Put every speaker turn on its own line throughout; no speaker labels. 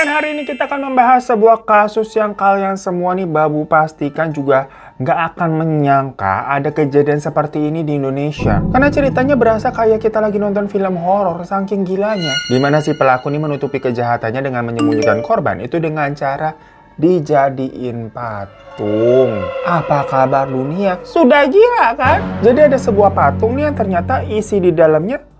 Dan hari ini kita akan membahas sebuah kasus yang kalian semua nih babu pastikan juga nggak akan menyangka ada kejadian seperti ini di Indonesia. Karena ceritanya berasa kayak kita lagi nonton film horor saking gilanya. Dimana si pelaku ini menutupi kejahatannya dengan menyembunyikan korban itu dengan cara dijadiin patung. Apa kabar dunia? Sudah gila kan? Jadi ada sebuah patung nih yang ternyata isi di dalamnya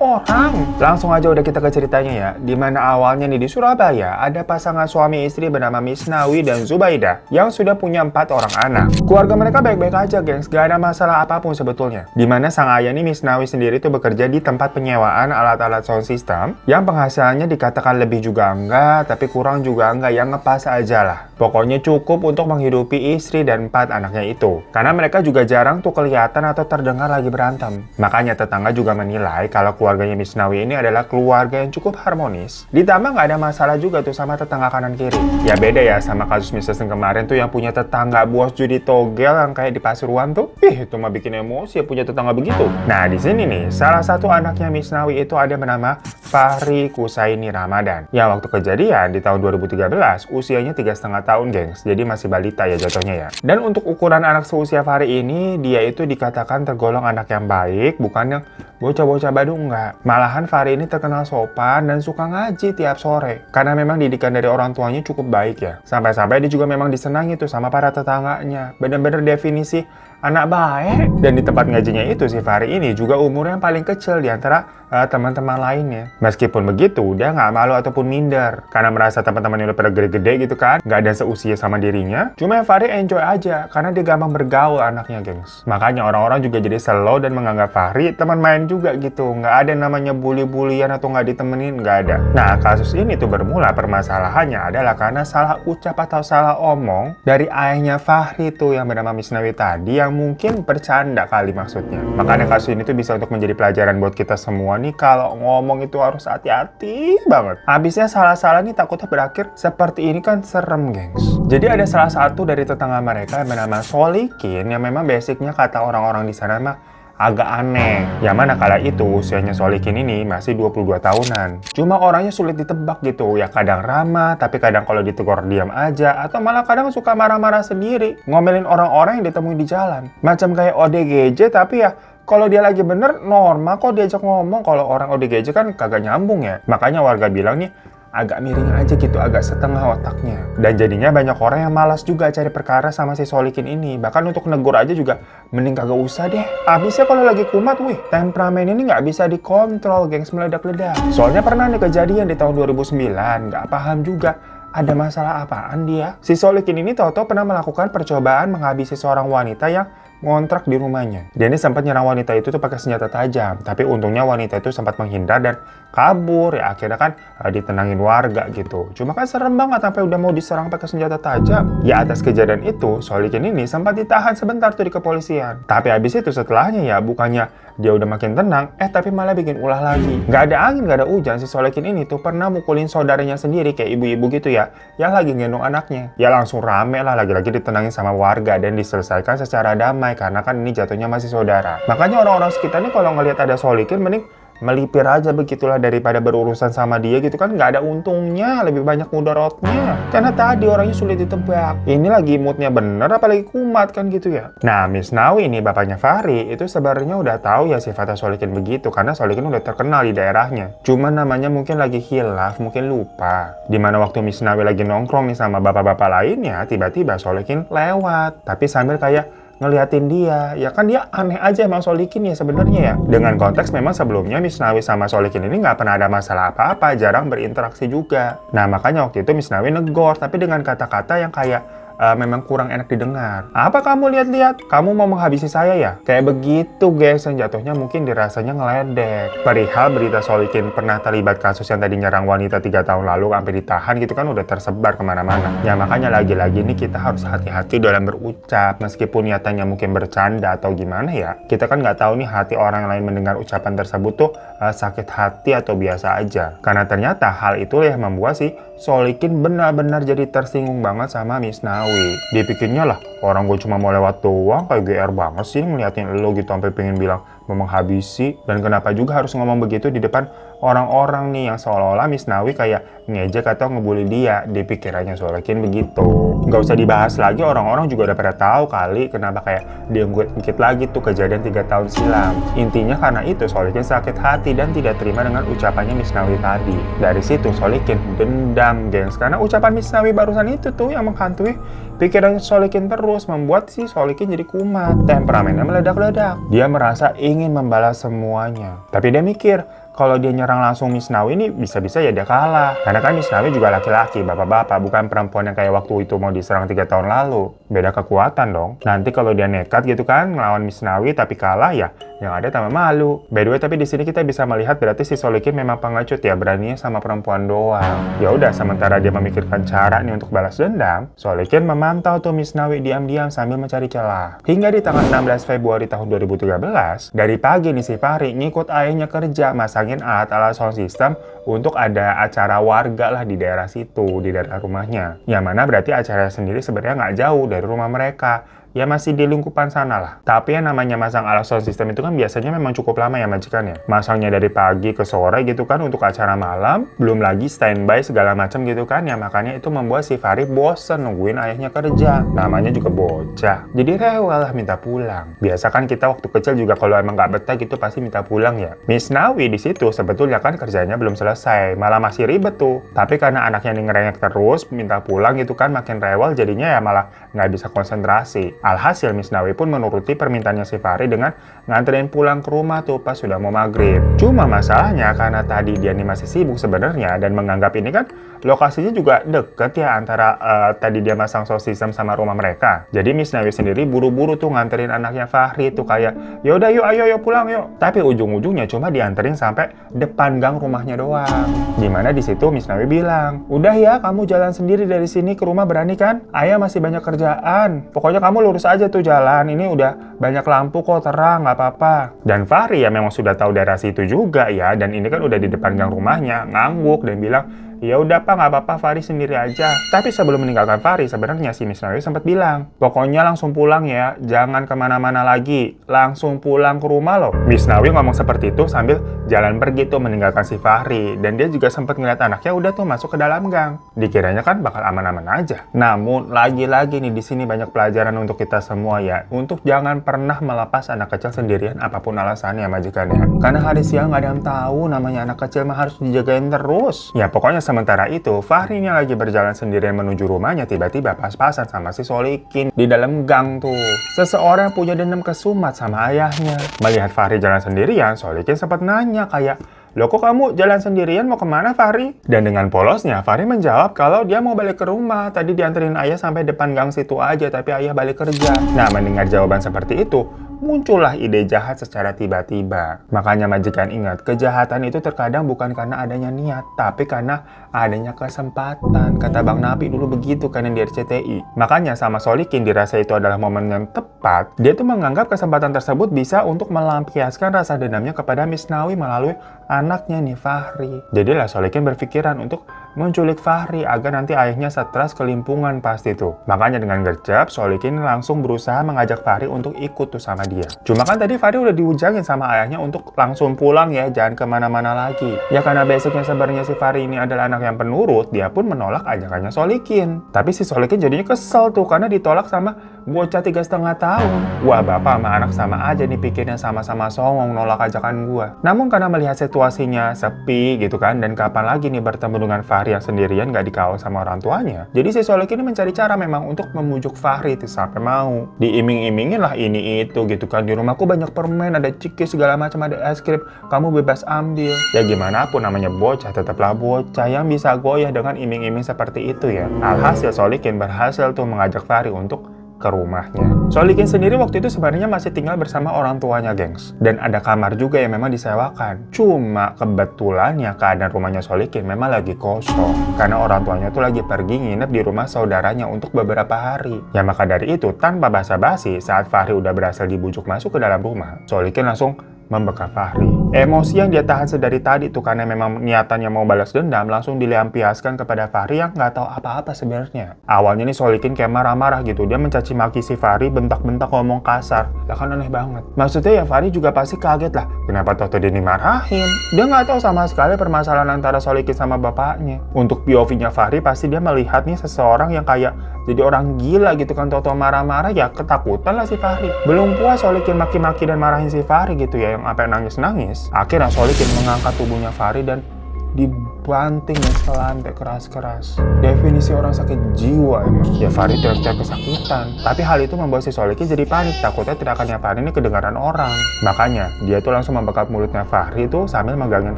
orang. Langsung aja udah kita ke ceritanya ya. Dimana awalnya nih di Surabaya ada pasangan suami istri bernama Misnawi dan Zubaidah yang sudah punya 4 orang anak. Keluarga mereka baik-baik aja gengs, gak ada masalah apapun sebetulnya. Dimana sang ayah nih Misnawi sendiri tuh bekerja di tempat penyewaan alat-alat sound system yang penghasilannya dikatakan lebih juga enggak, tapi kurang juga enggak, yang ngepas aja lah. Pokoknya cukup untuk menghidupi istri dan 4 anaknya itu. Karena mereka juga jarang tuh kelihatan atau terdengar lagi berantem. Makanya tetangga juga menilai kalau keluarganya Misnawi ini adalah keluarga yang cukup harmonis. Ditambah nggak ada masalah juga tuh sama tetangga kanan kiri. Ya beda ya sama kasus Mr. Seng kemarin tuh yang punya tetangga bos judi togel yang kayak di Pasuruan tuh. Itu mah bikin emosi ya punya tetangga begitu. Nah di sini nih salah satu anaknya Misnawi itu ada bernama Fahri Kusaini Ramadan. Yang waktu kejadian di tahun 2013 usianya 3,5 tahun gengs. Jadi masih balita ya jatuhnya ya. Dan untuk ukuran anak seusia Fahri ini dia itu dikatakan tergolong anak yang baik, bukan yang bocah-bocah badung enggak. Malahan Fahri ini terkenal sopan dan suka ngaji tiap sore. Karena memang didikan dari orang tuanya cukup baik ya. Sampai-sampai dia juga memang disenangi tuh sama para tetangganya. Bener-bener definisi anak baik. Dan di tempat ngajinya itu si Fahri ini juga umurnya yang paling kecil di antara teman-teman lainnya. Meskipun begitu, dia nggak malu ataupun minder. Karena merasa teman-temannya udah pada gede-gede gitu kan. Nggak ada seusia sama dirinya. Cuma Fahri enjoy aja. Karena dia gampang bergaul anaknya gengs. Makanya orang-orang juga jadi slow dan menganggap Fahri teman main juga gitu. Nggak ada namanya bully-bullyan atau nggak ditemenin. Nggak ada. Nah kasus ini tuh bermula permasalahannya adalah karena salah ucap atau salah omong dari ayahnya Fahri tuh yang bernama Misnawi tadi yang mungkin bercanda kali maksudnya. Makanya kasus ini tuh bisa untuk menjadi pelajaran buat kita semua nih kalau ngomong itu harus hati-hati banget. Habisnya salah-salah nih takutnya berakhir seperti ini kan serem gengs. Jadi ada salah satu dari tetangga mereka yang bernama Solikin yang memang basicnya kata orang-orang di sana mah agak aneh. Yang mana kala itu usianya Solikin ini masih 22 tahunan. Cuma orangnya sulit ditebak gitu. Ya kadang ramah, tapi kadang kalau ditegur diam aja. Atau malah kadang suka marah-marah sendiri. Ngomelin orang-orang yang ditemui di jalan. Macam kayak ODGJ tapi ya kalau dia lagi bener normal kok diajak ngomong. Kalau orang ODGJ kan kagak nyambung ya. Makanya warga bilang nih agak miring aja gitu, agak setengah otaknya. Dan jadinya banyak orang yang malas juga cari perkara sama si Solikin ini. Bahkan untuk negur aja juga mending kagak usah deh. Habisnya kalau lagi kumat, temperamen ini nggak bisa dikontrol, gengs, meledak-ledak. Soalnya pernah nih kejadian di tahun 2009, nggak paham juga ada masalah apaan dia. Si Solikin ini tahu-tahu pernah melakukan percobaan menghabisi seorang wanita yang ngontrak di rumahnya. Dia ini sempat nyerang wanita itu tuh pakai senjata tajam, tapi untungnya wanita itu sempat menghindar dan kabur. Ya akhirnya kan ditenangin warga gitu. Cuma kan serem banget sampai udah mau diserang pakai senjata tajam. Ya atas kejadian itu, Solikin ini sempat ditahan sebentar tuh di kepolisian. Tapi habis itu setelahnya ya bukannya dia udah makin tenang, tapi malah bikin ulah lagi. Nggak ada angin, nggak ada hujan, si Solikin ini tuh pernah mukulin saudaranya sendiri kayak ibu-ibu gitu ya, yang lagi gendong anaknya. Ya langsung rame lah, lagi-lagi ditenangin sama warga dan diselesaikan secara damai. Karena kan ini jatuhnya masih saudara. Makanya orang-orang sekitar nih kalau ngelihat ada Solikin mending melipir aja begitulah daripada berurusan sama dia gitu kan. Nggak ada untungnya, lebih banyak mudaratnya. Karena tadi orangnya sulit ditebak. Ini lagi moodnya bener apalagi kumat kan gitu ya. Nah Misnawi ini bapaknya Fahri itu sebenarnya udah tahu ya sifatnya Solikin begitu. Karena Solikin udah terkenal di daerahnya. Cuma namanya mungkin lagi hilaf, mungkin lupa. Dimana waktu Misnawi lagi nongkrong nih sama bapak-bapak lainnya, tiba-tiba Solikin lewat. Tapi sambil kayak ngeliatin dia, ya kan dia aneh aja emang Solikin ya sebenarnya ya. Dengan konteks memang sebelumnya Misnawi sama Solikin ini nggak pernah ada masalah apa-apa, jarang berinteraksi juga. Nah makanya waktu itu Misnawi negor, tapi dengan kata-kata yang kayak memang kurang enak didengar. Apa kamu lihat-lihat? Kamu mau menghabisi saya ya? Kayak begitu guys, yang jatuhnya mungkin dirasanya ngeledek. Perihal berita Solikin pernah terlibat kasus yang tadi nyerang wanita 3 tahun lalu sampai ditahan gitu kan udah tersebar kemana-mana. Ya makanya lagi-lagi nih kita harus hati-hati dalam berucap. Meskipun nyatanya mungkin bercanda atau gimana ya. Kita kan nggak tahu nih hati orang lain mendengar ucapan tersebut tuh sakit hati atau biasa aja. Karena ternyata hal itu yang membuat si Solikin benar-benar jadi tersinggung banget sama Misnawi. Dipikirnya lah, orang gue cuma mau lewat doang, kayak GR banget sih ngeliatin lo gitu sampai pengen bilang mau menghabisi. Dan kenapa juga harus ngomong begitu di depan orang-orang nih yang seolah-olah Misnawi kayak ngejek atau ngebully dia. Di pikirannya Solikin begitu. Nggak usah dibahas lagi, orang-orang juga udah pada tahu kali kenapa kayak dia ngungkit lagi tuh kejadian 3 tahun silam. Intinya karena itu Solikin sakit hati dan tidak terima dengan ucapannya Misnawi tadi. Dari situ Solikin dendam, gengs, karena ucapan Misnawi barusan itu tuh yang menghantui pikiran Solikin terus, membuat si Solikin jadi kumat. Temperamennya meledak-ledak. Dia merasa ingin membalas semuanya. Tapi dia mikir, kalau dia nyerang langsung Misnawi ini bisa-bisa ya dia kalah. Karena kan Misnawi juga laki-laki, bapak-bapak, bukan perempuan yang kayak waktu itu mau diserang 3 tahun lalu. Beda kekuatan dong. Nanti kalau dia nekat gitu kan ngelawan Misnawi tapi kalah ya, yang ada tambah malu. By the way, tapi di sini kita bisa melihat berarti si Solikin memang pengecut ya, beraninya sama perempuan doang. Ya udah, sementara dia memikirkan cara nih untuk balas dendam, Solikin memantau tuh Misnawi diam-diam sambil mencari celah. Hingga di tanggal 16 Februari tahun 2013, dari pagi nih si Fahri ngikut ayahnya kerja masangin alat-alat sound system untuk ada acara warga lah di daerah situ, di daerah rumahnya. Yang mana berarti acara sendiri sebenarnya nggak jauh dari rumah mereka. Ya masih di lingkupan sana lah. Tapi yang namanya masang alat sound system itu kan biasanya memang cukup lama ya majikan ya. Masangnya dari pagi ke sore gitu kan untuk acara malam. Belum lagi standby segala macam gitu kan. Ya makanya itu membuat si Fahri bosen nungguin ayahnya kerja. Namanya juga bocah. Jadi rewel lah minta pulang. Biasa kan kita waktu kecil juga kalau emang nggak betah gitu pasti minta pulang ya. Misnawi di situ sebetulnya kan kerjanya belum selesai. Malah masih ribet tuh. Tapi karena anaknya ngerengek terus minta pulang gitu kan makin rewel jadinya ya malah nggak bisa konsentrasi. Alhasil Misnawi pun menuruti permintaannya si Fahri dengan nganterin pulang ke rumah tuh pas sudah mau maghrib. Cuma masalahnya karena tadi dia nih masih sibuk sebenarnya dan menganggap ini kan lokasinya juga deket ya antara tadi dia masang sound system sama rumah mereka. Jadi Misnawi sendiri buru-buru tuh nganterin anaknya Fahri tuh kayak yaudah yuk ayo pulang yuk. Tapi ujung-ujungnya cuma dianterin sampai depan gang rumahnya doang. Dimana di situ Misnawi bilang, udah ya kamu jalan sendiri dari sini ke rumah berani kan? Ayah masih banyak kerjaan. Pokoknya kamu lurus aja tuh jalan, ini udah banyak lampu kok terang, nggak apa-apa. Dan Fahri ya memang sudah tahu daerah situ juga ya, dan ini kan udah di depan gang rumahnya, ngangguk dan bilang, ya udah Pak, nggak apa-apa, Fahri sendiri aja. Tapi sebelum meninggalkan Fahri, sebenarnya si Misnawi sempat bilang, pokoknya langsung pulang ya, jangan kemana-mana lagi, langsung pulang ke rumah loh. Misnawi ngomong seperti itu sambil jalan pergi tuh meninggalkan si Fahri, dan dia juga sempat ngeliat anaknya udah tuh masuk ke dalam gang. Dikiranya kan bakal aman-aman aja. Namun lagi-lagi nih di sini banyak pelajaran untuk kita semua ya, untuk jangan pernah melepas anak kecil sendirian apapun alasannya majikan ya. Karena hari siang nggak ada yang tahu, namanya anak kecil mah harus dijagain terus. Ya pokoknya sementara itu, Fahri yang lagi berjalan sendirian menuju rumahnya tiba-tiba pas-pasan sama si Solikin di dalam gang tuh. Seseorang punya dendam kesumat sama ayahnya. Melihat Fahri jalan sendirian, Solikin sempat nanya kayak, loh kok kamu jalan sendirian mau kemana Fahri? Dan dengan polosnya, Fahri menjawab kalau dia mau balik ke rumah. Tadi dianterin ayah sampai depan gang situ aja, tapi ayah balik kerja. Nah, mendengar jawaban seperti itu, muncullah ide jahat secara tiba-tiba. Makanya majikan ingat, kejahatan itu terkadang bukan karena adanya niat, tapi karena adanya kesempatan. Kata Bang Napi dulu begitu kan yang di RCTI. Makanya sama Solikin dirasa itu adalah momen yang tepat. Dia tuh menganggap kesempatan tersebut bisa untuk melampiaskan rasa dendamnya kepada Misnawi melalui anaknya nih Fahri. Jadilah Solikin berpikiran untuk menculik Fahri agar nanti ayahnya stres kelimpungan pasti tuh. Makanya dengan gercep, Solikin langsung berusaha mengajak Fahri untuk ikut tuh sama dia. Cuma kan tadi Fahri udah diujangin sama ayahnya untuk langsung pulang ya, jangan kemana-mana lagi. Ya karena basicnya sebenarnya si Fahri ini adalah anak yang penurut, dia pun menolak ajakannya Solikin. Tapi si Solikin jadinya kesel tuh karena ditolak sama bocah 3,5 tahun. Wah bapak sama anak sama aja nih pikirnya sama-sama songong nolak ajakan gua. Namun karena melihat situasinya sepi gitu kan, dan kapan lagi nih bertemu dengan Fahri yang sendirian gak dikawal sama orang tuanya, jadi si Solikin ini mencari cara memang untuk memujuk Fahri itu sampai mau. Diiming-imingin lah ini itu gitu kan, di rumahku banyak permen, ada cikis segala macam, ada es krim, kamu bebas ambil. Ya gimana pun namanya bocah tetaplah bocah yang bisa goyah dengan iming-iming seperti itu ya. Alhasil Solikin berhasil tuh mengajak Fahri untuk ke rumahnya. Solikin sendiri waktu itu sebenarnya masih tinggal bersama orang tuanya, gengs. Dan ada kamar juga yang memang disewakan. Cuma kebetulannya keadaan rumahnya Solikin memang lagi kosong. Karena orang tuanya tuh lagi pergi nginep di rumah saudaranya untuk beberapa hari. Ya maka dari itu, tanpa basa-basi, saat Fahri udah berhasil dibujuk masuk ke dalam rumah, Solikin langsung membekap Fahri. Emosi yang dia tahan sedari tadi tuh karena memang niatannya mau balas dendam langsung dilampiaskan kepada Fahri yang nggak tahu apa-apa sebenarnya. Awalnya nih Solikin kayak marah-marah gitu, dia mencaci maki si Fahri, bentak-bentak ngomong kasar. Lah kan aneh banget. Maksudnya ya Fahri juga pasti kaget lah, kenapa Toto dia dimarahin? Dia nggak tahu sama sekali permasalahan antara Solikin sama bapaknya. Untuk POV-nya Fahri pasti dia melihat nih seseorang yang kayak jadi orang gila gitu kan. Toto marah-marah ya ketakutan lah si Fahri. Belum puas Solikin maki-maki dan marahin si Fahri gitu ya, yang sampai nangis-nangis. Akhirnya Solikin mengangkat tubuhnya Fahri dan dibanting ke lantai keras-keras. Definisi orang sakit jiwa emang. Ya Fahri teriak-teriak kesakitan. Tapi hal itu membuat si Solikin jadi panik, takutnya teriakannya Fahri ini kedengaran orang. Makanya dia tuh langsung membekap mulutnya Fahri tuh sambil megangin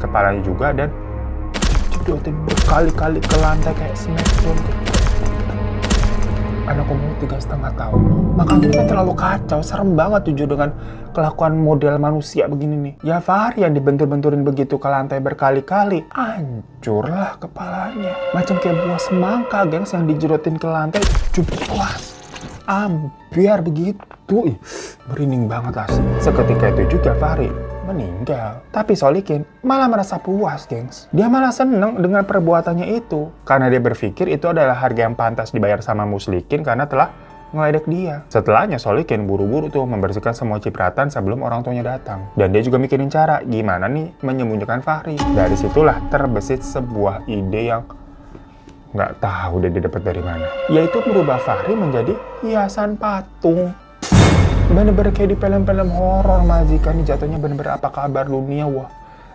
kepalanya juga dan jedotin berkali-kali ke lantai kayak smackdown. Anak umur 3,5 tahun. Makanya kita terlalu kacau, serem banget jujur dengan kelakuan model manusia begini nih. Ya Fahri yang dibentur-benturin begitu ke lantai berkali-kali, hancurlah kepalanya. Macam kayak buah semangka, gengs, yang dijerotin ke lantai, jeblas. Biar begitu. Ih, merinding banget lah sih. Seketika itu juga Fahri meninggal. Tapi Solikin malah merasa puas, gengs. Dia malah seneng dengan perbuatannya itu. Karena dia berpikir itu adalah harga yang pantas dibayar sama Muslikin karena telah ngeledek dia. Setelahnya Solikin buru-buru tuh membersihkan semua cipratan sebelum orang tuanya datang. Dan dia juga mikirin cara gimana nih menyembunyikan Fahri. Dari situlah terbesit sebuah ide yang nggak tahu dia dapat dari mana. Yaitu merubah Fahri menjadi hiasan patung. Bener-bener kayak di film-film horor majikan nih jatuhnya, bener-bener apa kabar dunia, wah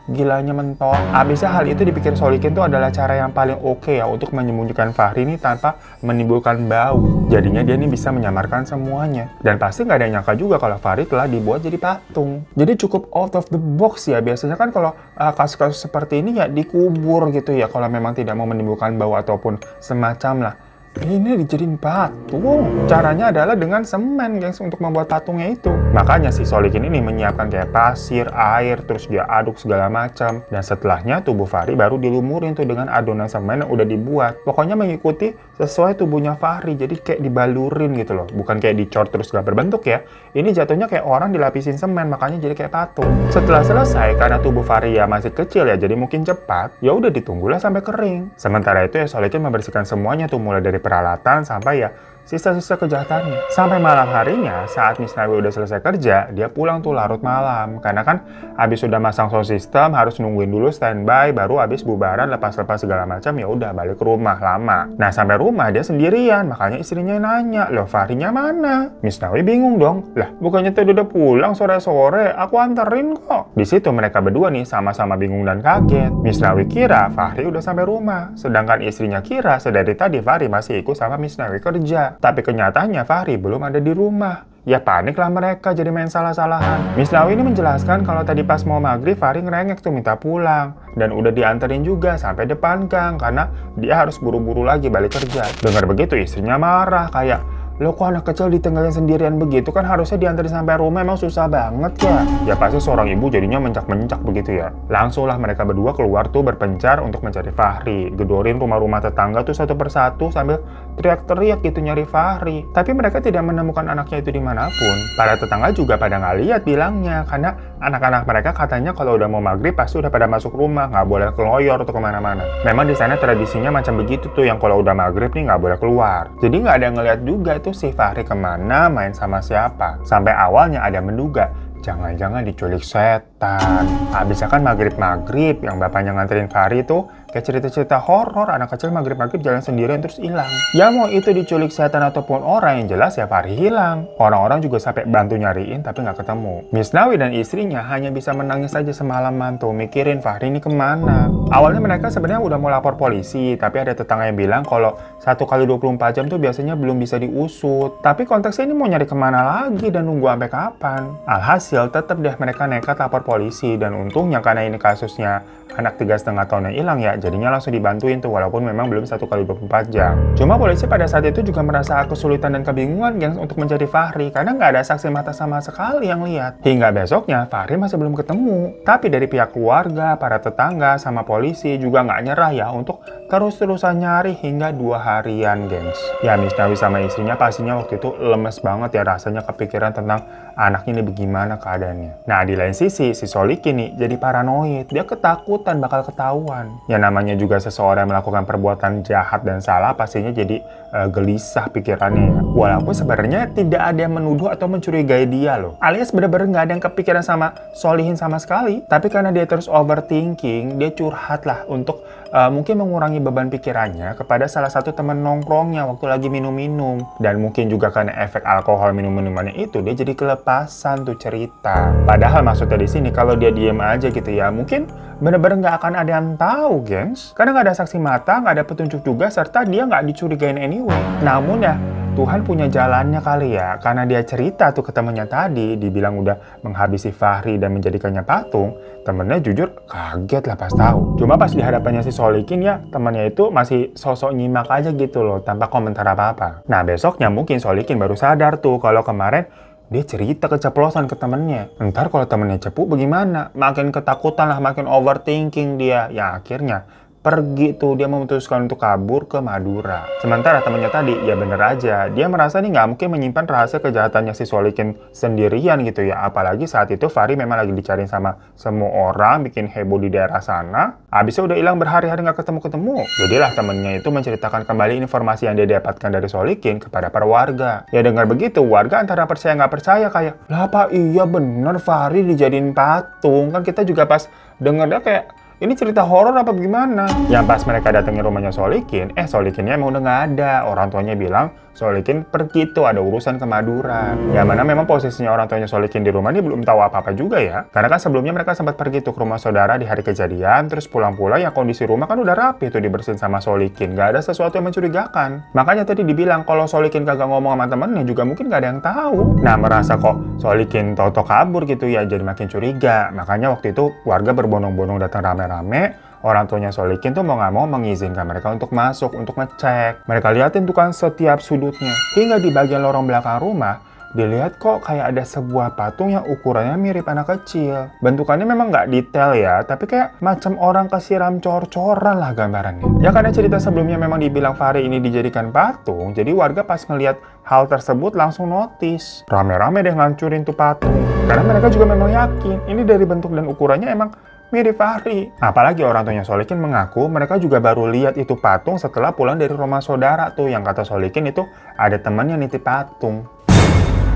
gilanya mentok. Abisnya hal itu dipikir Solikin tuh adalah cara yang paling oke ya untuk menyembunyikan Fahri ini tanpa menimbulkan bau. Jadinya dia nih bisa menyamarkan semuanya. Dan pasti nggak ada yang nyangka juga kalau Fahri telah dibuat jadi patung. Jadi cukup out of the box ya. Biasanya kan kalau kasus-kasus seperti ini ya dikubur gitu ya kalau memang tidak mau menimbulkan bau ataupun semacam lah. Ini dijadiin patung. Caranya adalah dengan semen, gengs, untuk membuat patungnya itu. Makanya si Solikin ini menyiapkan kayak pasir, air, terus dia aduk segala macam. Dan setelahnya tubuh Fahri baru dilumurin tuh dengan adonan semen yang udah dibuat. Pokoknya mengikuti sesuai tubuhnya Fahri. Jadi kayak dibalurin gitu loh. Bukan kayak dicor terus gak berbentuk ya. Ini jatuhnya kayak orang dilapisin semen, makanya jadi kayak patung. Setelah selesai, karena tubuh Fahri ya masih kecil ya, jadi mungkin cepat. Ya udah ditunggulah sampai kering. Sementara itu ya Solikin membersihkan semuanya tuh, mulai dari peralatan sampai ya sisa-sisa kejahatannya. Sampai malam harinya, saat Misnawi udah selesai kerja, dia pulang tuh larut malam. Karena kan habis udah masang sound system, harus nungguin dulu standby, baru habis bubaran, lepas-lepas segala macam, ya udah balik ke rumah lama. Nah sampai rumah dia sendirian, makanya istrinya nanya, loh Fahrinya mana? Misnawi bingung dong, lah bukannya tadi udah pulang sore-sore, aku anterin kok. Di situ mereka berdua nih sama-sama bingung dan kaget. Misnawi kira Fahri udah sampai rumah, sedangkan istrinya kira sedari tadi Fahri masih ikut sama Misnawi kerja. Tapi kenyataannya Fahri belum ada di rumah. Ya paniklah mereka, jadi main salah-salahan. Misnawi ini menjelaskan kalau tadi pas mau maghrib Fahri ngerengek tuh minta pulang. Dan udah dianterin juga sampai depan gang karena dia harus buru-buru lagi balik kerja. Dengar begitu istrinya marah kayak, lo kok anak kecil ditinggalin sendirian begitu, kan harusnya diantarin sampai rumah, emang susah banget ya. Ya pasti seorang ibu jadinya mencak-mencak begitu ya. Langsunglah mereka berdua keluar tuh berpencar untuk mencari Fahri. Gedorin rumah-rumah tetangga tuh satu persatu sambil teriak-teriak gitu nyari Fahri. Tapi mereka tidak menemukan anaknya itu dimanapun. Para tetangga juga pada nggak lihat bilangnya, karena anak-anak mereka katanya kalau udah mau maghrib pasti udah pada masuk rumah, nggak boleh keloyor atau kemana-mana. Memang di sana tradisinya macam begitu tuh, yang kalau udah maghrib nih nggak boleh keluar. Jadi nggak ada yang ngeliat juga tuh si Fahri kemana, main sama siapa. Sampai awalnya ada menduga, jangan-jangan diculik setan. Habisnya kan maghrib-maghrib yang bapaknya nganterin Fahri tuh kayak cerita-cerita horor, anak kecil maghrib-maghrib jalan sendirian terus hilang. Ya mau itu diculik setan ataupun orang, yang jelas ya Fahri hilang. Orang-orang juga sampai bantu nyariin tapi nggak ketemu. Misnawi dan istrinya hanya bisa menangis saja semalaman tuh mikirin Fahri ini kemana. Awalnya mereka sebenarnya udah mau lapor polisi, tapi ada tetangga yang bilang kalau 1 kali 24 jam tuh biasanya belum bisa diusut. Tapi konteksnya ini mau nyari kemana lagi dan nunggu sampai kapan? Alhasil tetap deh mereka nekat lapor polisi, dan untungnya karena ini kasusnya anak 3,5 tahun yang hilang ya, jadinya langsung dibantuin tuh walaupun memang belum 1 kali 24 jam. Cuma polisi pada saat itu juga merasa kesulitan dan kebingungan gengs untuk mencari Fahri karena nggak ada saksi mata sama sekali yang lihat. Hingga besoknya Fahri masih belum ketemu. Tapi dari pihak keluarga, para tetangga, sama polisi juga nggak nyerah ya untuk terus-terusan nyari hingga 2 harian gengs. Ya Misnawi sama istrinya pastinya waktu itu lemes banget ya, rasanya kepikiran tentang anaknya ini bagaimana keadaannya. Nah di lain sisi, si Solikin nih jadi paranoid, dia ketakutan bakal ketahuan. Ya namanya juga seseorang yang melakukan perbuatan jahat dan salah pastinya jadi gelisah pikirannya ya. Walaupun sebenarnya tidak ada yang menuduh atau mencurigai dia loh. Alias bener-bener nggak ada yang kepikiran sama Solihin sama sekali. Tapi karena dia terus overthinking, dia curhat lah untuk mungkin mengurangi beban pikirannya kepada salah satu teman nongkrongnya waktu lagi minum-minum. Dan mungkin juga karena efek alkohol minum-minumannya itu, dia jadi kelepasan tuh cerita. Padahal maksudnya di sini kalau dia diem aja gitu ya, mungkin bener-bener nggak akan ada yang tahu, gengs. Karena nggak ada saksi mata, nggak ada petunjuk juga, serta dia nggak dicurigain anyway. Namun ya, Tuhan punya jalannya kali ya, karena dia cerita tuh ke temannya tadi, dibilang udah menghabisi Fahri dan menjadikannya patung, temennya jujur kaget lah pas tahu. Cuma pas di hadapannya si Solikin ya, temannya itu masih sosok nyimak aja gitu loh, tanpa komentar apa-apa. Nah besoknya mungkin Solikin baru sadar tuh kalau kemarin dia cerita keceplosan ke temennya. Ntar kalau temennya cepu bagaimana? Makin ketakutan lah, makin overthinking dia. Ya akhirnya pergi tuh, dia memutuskan untuk kabur ke Madura. Sementara temennya tadi, ya bener aja, dia merasa nih nggak mungkin menyimpan rahasia kejahatannya si Solikin sendirian gitu ya. Apalagi saat itu Fahri memang lagi dicariin sama semua orang, bikin heboh di daerah sana. Abisnya udah hilang berhari-hari nggak ketemu-ketemu. Jadilah temennya itu menceritakan kembali informasi yang dia dapatkan dari Solikin kepada para warga. Ya dengar begitu, warga antara percaya nggak percaya kayak, lah apa iya bener Fahri dijadiin patung? Kan kita juga pas dengernya kayak, ini cerita horor apa gimana? Yang pas mereka datengin rumahnya Solikin, Solikinnya emang udah nggak ada. Orang tuanya bilang, Solikin pergi tuh ada urusan ke Madura. Ya mana memang posisinya orang tuanya Solikin di rumah ini belum tahu apa-apa juga ya. Karena kan sebelumnya mereka sempat pergi tuh ke rumah saudara di hari kejadian, terus pulang-pulang ya kondisi rumah kan udah rapi tuh dibersihin sama Solikin. Nggak ada sesuatu yang mencurigakan. Makanya tadi dibilang kalau Solikin kagak ngomong sama temennya juga mungkin nggak ada yang tahu. Nah merasa kok Solikin tau-tau kabur gitu ya, jadi makin curiga. Makanya waktu itu warga berbondong-bondong datang rame-rame. Orang tuanya Solikin tuh mau nggak mau mengizinkan mereka untuk masuk, untuk ngecek. Mereka liatin tuh kan setiap sudutnya. Hingga di bagian lorong belakang rumah, dilihat kok kayak ada sebuah patung yang ukurannya mirip anak kecil. Bentukannya memang nggak detail ya, tapi kayak macam orang kesiram cor-coran lah gambarannya. Ya karena cerita sebelumnya memang dibilang Fahri ini dijadikan patung, jadi warga pas ngelihat hal tersebut langsung notice. Rame-rame deh ngancurin tuh patung. Karena mereka juga memang yakin, ini dari bentuk dan ukurannya emang mirip Fahri. Apalagi orang tuanya Solikin mengaku mereka juga baru lihat itu patung setelah pulang dari rumah saudara tuh, yang kata Solikin itu ada temannya nitip patung.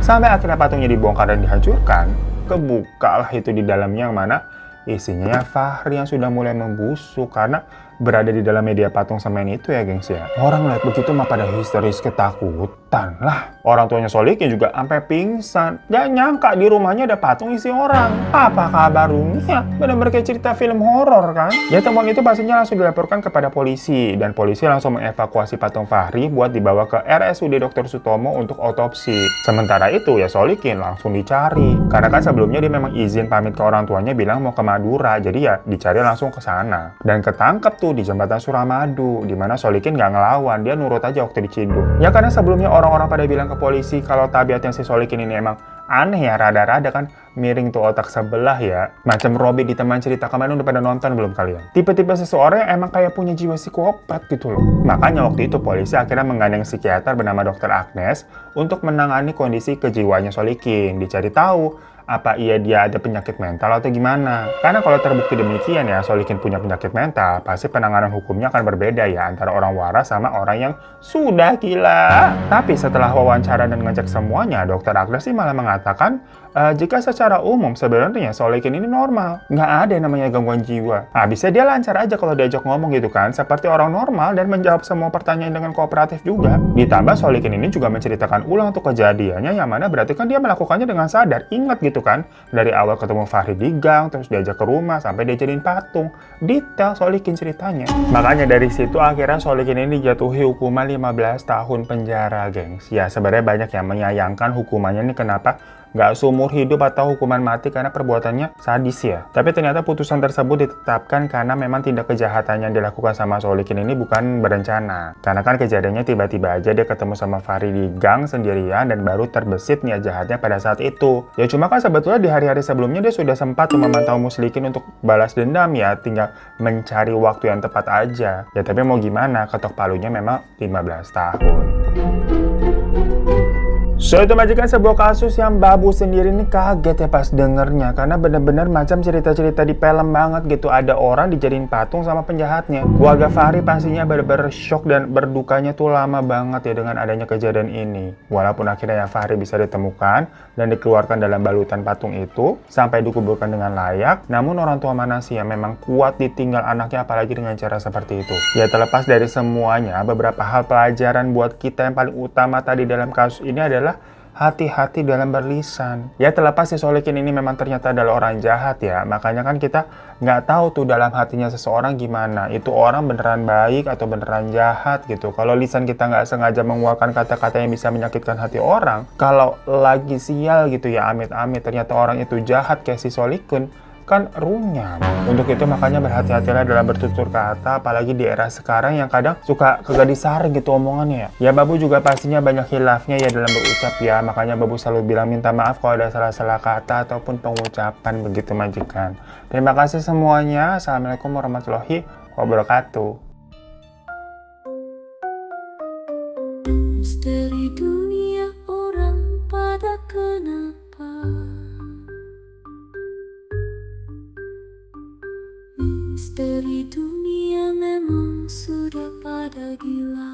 Sampai akhirnya patungnya dibongkar dan dihancurkan, kebukalah itu di dalamnya yang mana isinya Fahri yang sudah mulai membusuk karena berada di dalam media patung semen itu ya gengs ya. Orang lihat begitu mah pada histeris ketakutan lah. Orang tuanya Solikin juga sampai pingsan. Gak nyangka di rumahnya ada patung isi orang. Apa kabarnya? Bener-bener kayak cerita film horor kan? Ya temuan itu pastinya langsung dilaporkan kepada polisi. Dan polisi langsung mengevakuasi patung Fahri buat dibawa ke RSUD Dr. Sutomo untuk otopsi. Sementara itu ya Solikin langsung dicari. Karena kan sebelumnya dia memang izin pamit ke orang tuanya bilang mau ke Madura. Jadi ya dicari langsung ke sana. Dan ketangkep tuh di jembatan Suramadu. Dimana Solikin gak ngelawan. Dia nurut aja waktu diciduk. Ya karena sebelumnya orang-orang pada bilang ke polisi kalau tabiatnya si Solikin ini emang aneh ya, rada-rada kan miring tuh otak sebelah ya. Macam Robby di teman cerita kemarin, udah pada nonton belum kalian? Tipe-tipe seseorang yang emang kayak punya jiwa psikopat gitu loh. Makanya waktu itu polisi akhirnya menggandeng psikiater bernama Dr. Agnes untuk menangani kondisi kejiwaannya Solikin. Dicari tahu apa iya dia ada penyakit mental atau gimana. Karena kalau terbukti demikian ya, Solikin punya penyakit mental, pasti penanganan hukumnya akan berbeda ya antara orang waras sama orang yang sudah gila. Tapi setelah wawancara dan ngecek semuanya, Dr. Agnes sih malah mengatakan jika secara umum sebenarnya Solikin ini normal, nggak ada yang namanya gangguan jiwa. Bisa dia lancar aja kalau diajak ngomong gitu kan, seperti orang normal dan menjawab semua pertanyaan dengan kooperatif juga. Ditambah Solikin ini juga menceritakan ulang tuh kejadiannya, yang mana berarti kan dia melakukannya dengan sadar, ingat gitu kan, dari awal ketemu Fahri di gang, terus diajak ke rumah, sampai dia jadiin patung. Detail Solikin ceritanya. Makanya dari situ akhirnya Solikin ini dijatuhi hukuman 15 tahun penjara, gengs. Ya sebenarnya banyak yang menyayangkan hukumannya ini kenapa nggak seumur hidup atau hukuman mati karena perbuatannya sadis ya. Tapi ternyata putusan tersebut ditetapkan karena memang tindak kejahatan yang dilakukan sama Solikin ini bukan berencana. Karena kan kejadiannya tiba-tiba aja dia ketemu sama Fahri di gang sendirian dan baru terbesit niat jahatnya pada saat itu. Ya cuma kan sebetulnya di hari-hari sebelumnya dia sudah sempat memantau Muslikin untuk balas dendam ya, tinggal mencari waktu yang tepat aja. Ya tapi mau gimana, ketok palunya memang 15 tahun. So itu majikan sebuah kasus yang Babu sendiri nih kaget ya pas dengernya. Karena bener-bener macam cerita-cerita di film banget gitu. Ada orang dijadiin patung sama penjahatnya. Keluarga Fahri pastinya bener-bener shock dan berdukanya tuh lama banget ya dengan adanya kejadian ini. Walaupun akhirnya ya Fahri bisa ditemukan dan dikeluarkan dalam balutan patung itu sampai dikuburkan dengan layak. Namun orang tua mana sih yang memang kuat ditinggal anaknya apalagi dengan cara seperti itu. Ya terlepas dari semuanya, beberapa hal pelajaran buat kita yang paling utama tadi dalam kasus ini adalah hati-hati dalam berlisan. Ya terlepas si Solikin ini memang ternyata adalah orang jahat ya. Makanya kan kita nggak tahu tuh dalam hatinya seseorang gimana. Itu orang beneran baik atau beneran jahat gitu. Kalau lisan kita nggak sengaja mengeluarkan kata-kata yang bisa menyakitkan hati orang. Kalau lagi sial gitu ya amit-amit ternyata orang itu jahat kayak si Solikin, kan runyam. Untuk itu makanya berhati-hatilah dalam bertutur kata, apalagi di era sekarang yang kadang suka kegadisar gitu omongannya ya. Ya Babu juga pastinya banyak khilafnya ya dalam berucap ya, makanya Babu selalu bilang minta maaf kalau ada salah-salah kata ataupun pengucapan begitu majikan. Terima kasih semuanya. Assalamualaikum warahmatullahi wabarakatuh.
Misteri dunia orang pada kenapa? Misteri dunia memang sudah pada gila.